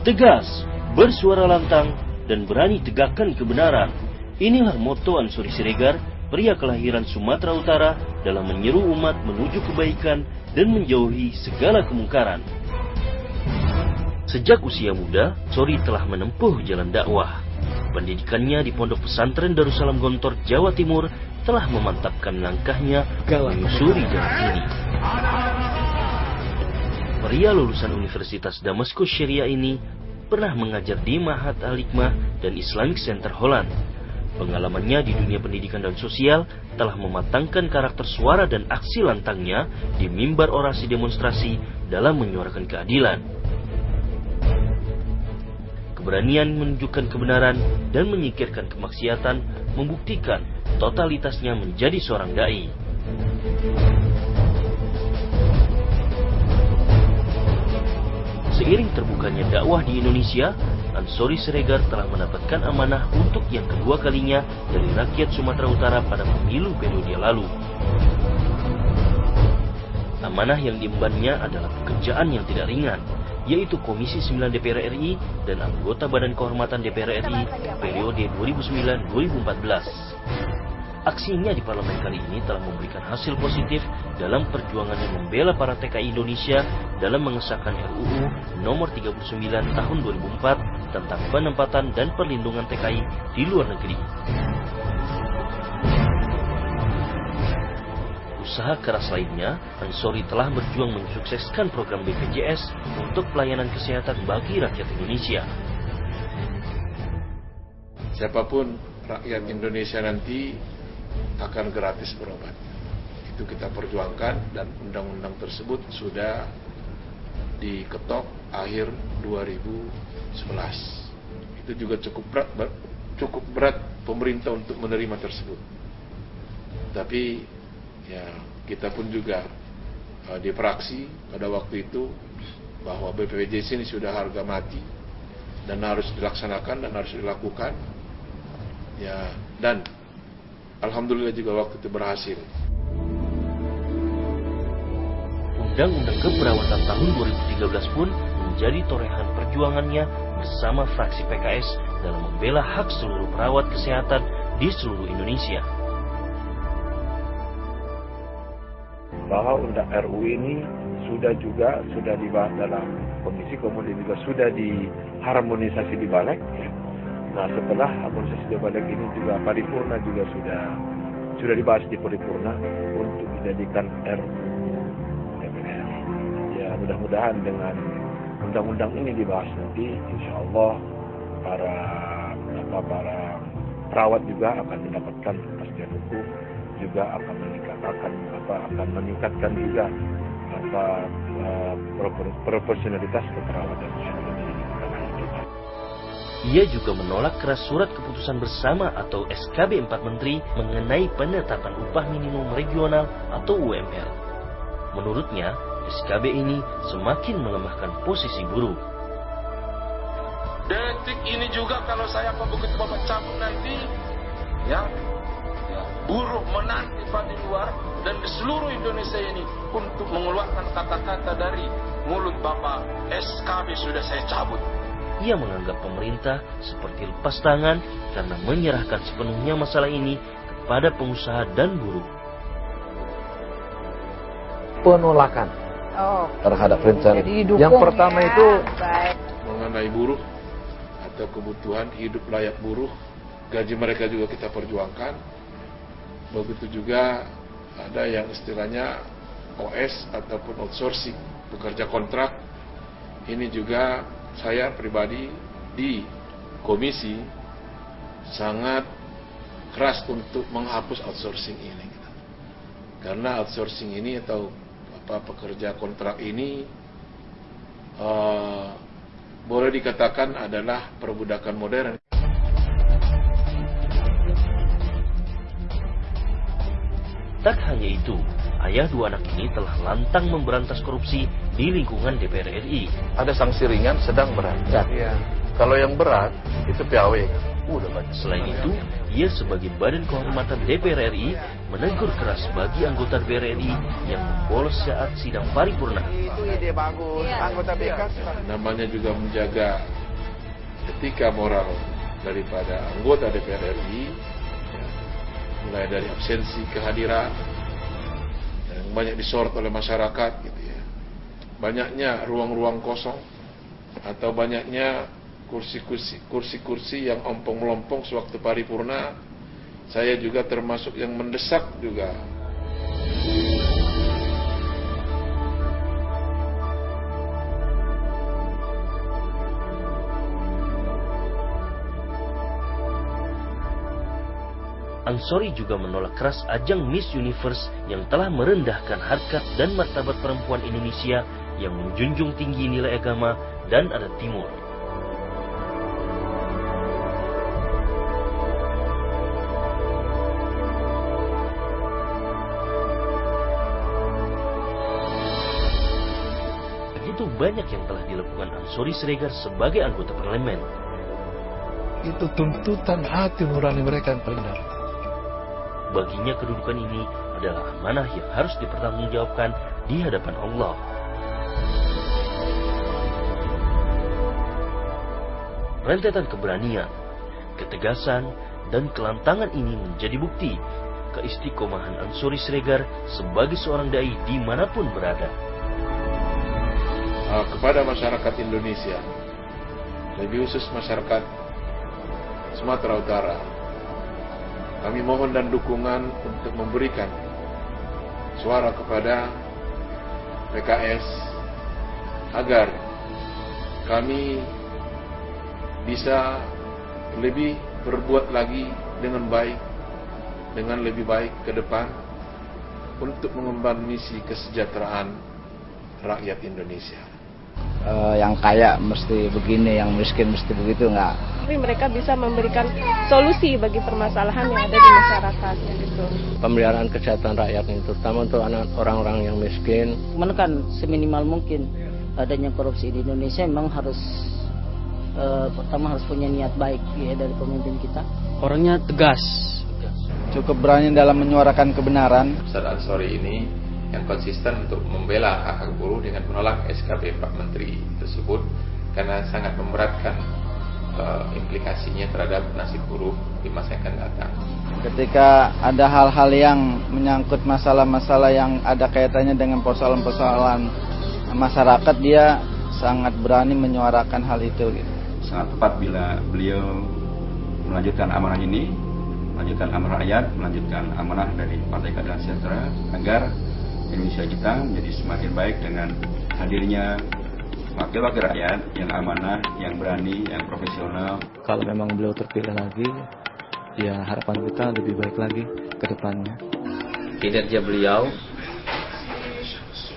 Tegas, bersuara lantang, dan berani tegakkan kebenaran. Inilah moto Ansori Siregar, pria kelahiran Sumatera Utara, dalam menyeru umat menuju kebaikan dan menjauhi segala kemungkaran. Sejak usia muda, Ansori telah menempuh jalan dakwah. Pendidikannya di Pondok Pesantren Darussalam Gontor, Jawa Timur, telah memantapkan langkahnya menyusuri jalan ini. Pria lulusan Universitas Damaskus Syariah ini pernah mengajar di Ma'had Al-Hikmah dan Islamic Center Holland. Pengalamannya di dunia pendidikan dan sosial telah mematangkan karakter suara dan aksi lantangnya di mimbar orasi demonstrasi dalam menyuarakan keadilan. Keberanian menunjukkan kebenaran dan menyingkirkan kemaksiatan membuktikan totalitasnya menjadi seorang dai. Seiring terbukanya dakwah di Indonesia, Ansori Siregar telah mendapatkan amanah untuk yang kedua kalinya dari rakyat Sumatera Utara pada pemilu periode lalu. Amanah yang diembannya adalah pekerjaan yang tidak ringan, yaitu Komisi 9 DPR RI dan anggota Badan Kehormatan DPR RI periode 2009-2014. Aksinya di parlemen kali ini telah memberikan hasil positif dalam perjuangannya membela para TKI Indonesia dalam mengesahkan RUU nomor 39 tahun 2004 tentang penempatan dan perlindungan TKI di luar negeri. Usaha keras lainnya, Ansori telah berjuang mensukseskan program BPJS untuk pelayanan kesehatan bagi rakyat Indonesia. Siapapun rakyat Indonesia nanti akan gratis berobat. Itu kita perjuangkan dan undang-undang tersebut sudah diketok akhir 2011. Itu juga cukup berat pemerintah untuk menerima tersebut. Tapi ya kita pun juga di fraksi pada waktu itu bahwa BPJS ini sudah harga mati dan harus dilaksanakan dan harus dilakukan. Ya, dan alhamdulillah juga waktu itu berhasil. Undang-undang Keperawatan tahun 2013 pun menjadi torehan perjuangannya bersama fraksi PKS dalam membela hak seluruh perawat kesehatan di seluruh Indonesia. Bahwa undang RUU ini sudah dibahas dalam komisi, kemudian juga sudah diharmonisasi di Balek. Nah, setelah harmonisasi di Balek ini juga paripurna juga sudah dibahas di paripurna untuk dijadikan RUU DPR. Ya, mudah-mudahan dengan undang-undang ini dibahas nanti, insya Allah para perawat juga akan mendapatkan kepastian hukum, juga akan meningkatkan juga profesionalitas keperawatan. Ia juga menolak keras surat keputusan bersama atau SKB 4 Menteri mengenai penetapan upah minimum regional atau UMR. Menurutnya, SKB ini semakin melemahkan posisi buruh. Detik ini juga kalau saya begitu Bapak cabut nanti, buruh menanti di luar dan di seluruh Indonesia ini untuk mengeluarkan kata-kata dari mulut Bapak, SKB sudah saya cabut. Ia menganggap pemerintah seperti lepas tangan karena menyerahkan sepenuhnya masalah ini kepada pengusaha dan buruh. Penolakan terhadap rencana. Yang pertama itu mengenai buruh atau kebutuhan hidup layak buruh, gaji mereka juga kita perjuangkan. Begitu juga ada yang istilahnya OS ataupun outsourcing, pekerja kontrak. Ini juga saya pribadi di komisi sangat keras untuk menghapus outsourcing ini. Karena outsourcing ini atau pekerja kontrak ini boleh dikatakan adalah perbudakan modern. Tak hanya itu, ayah dua anak ini telah lantang memberantas korupsi di lingkungan DPR RI. ada sanksi ringan, sedang, berat. Ya. Kalau yang berat itu PAW. Selain itu, ia sebagai Badan Kehormatan DPR RI menegur keras bagi anggota DPR RI yang bolos saat sidang paripurna. Itu ide bagus, anggota BK. Namanya juga menjaga etika moral daripada anggota DPR RI, ya, mulai dari absensi kehadiran yang banyak disorot oleh masyarakat, gitu ya. Banyaknya ruang-ruang kosong atau banyaknya kursi-kursi yang ompong-melompong sewaktu paripurna. Saya juga termasuk yang mendesak juga. Ansori juga menolak keras ajang Miss Universe yang telah merendahkan harkat dan martabat perempuan Indonesia yang menjunjung tinggi nilai agama dan adat Timur. Begitu banyak yang telah dilakukan Ansori Siregar sebagai anggota parlemen. Itu tuntutan hati nurani mereka yang paling dalam. Baginya kedudukan ini adalah amanah yang harus dipertanggungjawabkan di hadapan Allah. Rentetan keberanian, ketegasan, dan kelantangan ini menjadi bukti keistiqomahan Ansori Siregar sebagai seorang dai dimanapun berada. Kepada masyarakat Indonesia, lebih khusus masyarakat Sumatera Utara, kami mohon dan dukungan untuk memberikan suara kepada PKS agar kami bisa lebih berbuat lagi dengan baik, dengan lebih baik ke depan untuk mengemban misi kesejahteraan rakyat Indonesia. Yang kaya mesti begini, yang miskin mesti begitu, enggak. Tapi mereka bisa memberikan solusi bagi permasalahan yang ada di masyarakat, gitu. Pemeliharaan kesehatan rakyat ini, terutama untuk orang-orang yang miskin. Menekan seminimal mungkin adanya korupsi di Indonesia. Memang harus pertama harus punya niat baik ya dari pemimpin kita. Orangnya tegas. Cukup berani dalam menyuarakan kebenaran. Ustaz Ansori ini yang konsisten untuk membela hak-hak buruh dengan menolak SKB Pak Menteri tersebut karena sangat memberatkan implikasinya terhadap nasib buruh di masa yang akan datang. Ketika ada hal-hal yang menyangkut masalah-masalah yang ada kaitannya dengan persoalan-persoalan masyarakat, dia sangat berani menyuarakan hal itu. Sangat tepat bila beliau melanjutkan amanah ini, melanjutkan amanah rakyat, melanjutkan amanah dari Partai Keadilan Sejahtera agar Indonesia kita menjadi semakin baik dengan hadirnya wakil-wakil rakyat yang amanah, yang berani, yang profesional. Kalau memang beliau terpilih lagi, ya harapan kita lebih baik lagi ke depannya. Kinerja beliau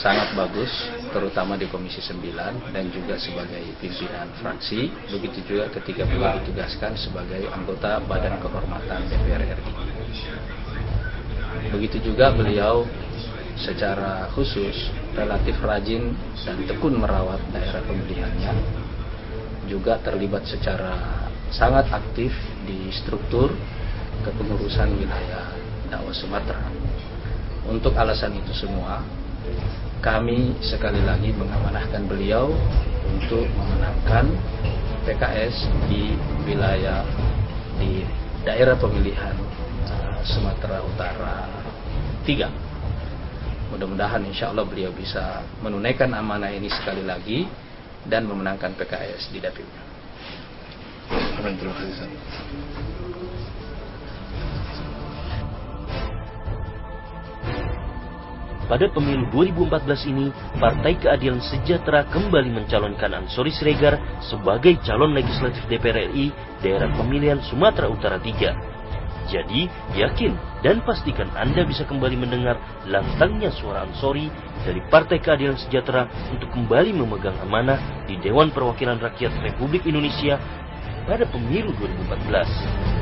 sangat bagus, terutama di Komisi 9 dan juga sebagai pimpinan fraksi. Begitu juga ketika beliau ditugaskan sebagai anggota Badan Kehormatan DPR RI. Begitu juga beliau secara khusus relatif rajin dan tekun merawat daerah pemilihannya, juga terlibat secara sangat aktif di struktur kepengurusan wilayah dakwah Sumatera. Untuk alasan itu semua, kami sekali lagi mengamanahkan beliau untuk memenangkan PKS di wilayah di daerah pemilihan Sumatera Utara 3. Mudah-mudahan insya Allah beliau bisa menunaikan amanah ini sekali lagi dan memenangkan PKS di dapilnya. Terima kasih. Pada pemilu 2014 ini, Partai Keadilan Sejahtera kembali mencalonkan Ansori Siregar sebagai calon legislatif DPR RI daerah pemilihan Sumatera Utara 3. Jadi, yakin dan pastikan Anda bisa kembali mendengar lantangnya suara Ansori dari Partai Keadilan Sejahtera untuk kembali memegang amanah di Dewan Perwakilan Rakyat Republik Indonesia pada pemilu 2014.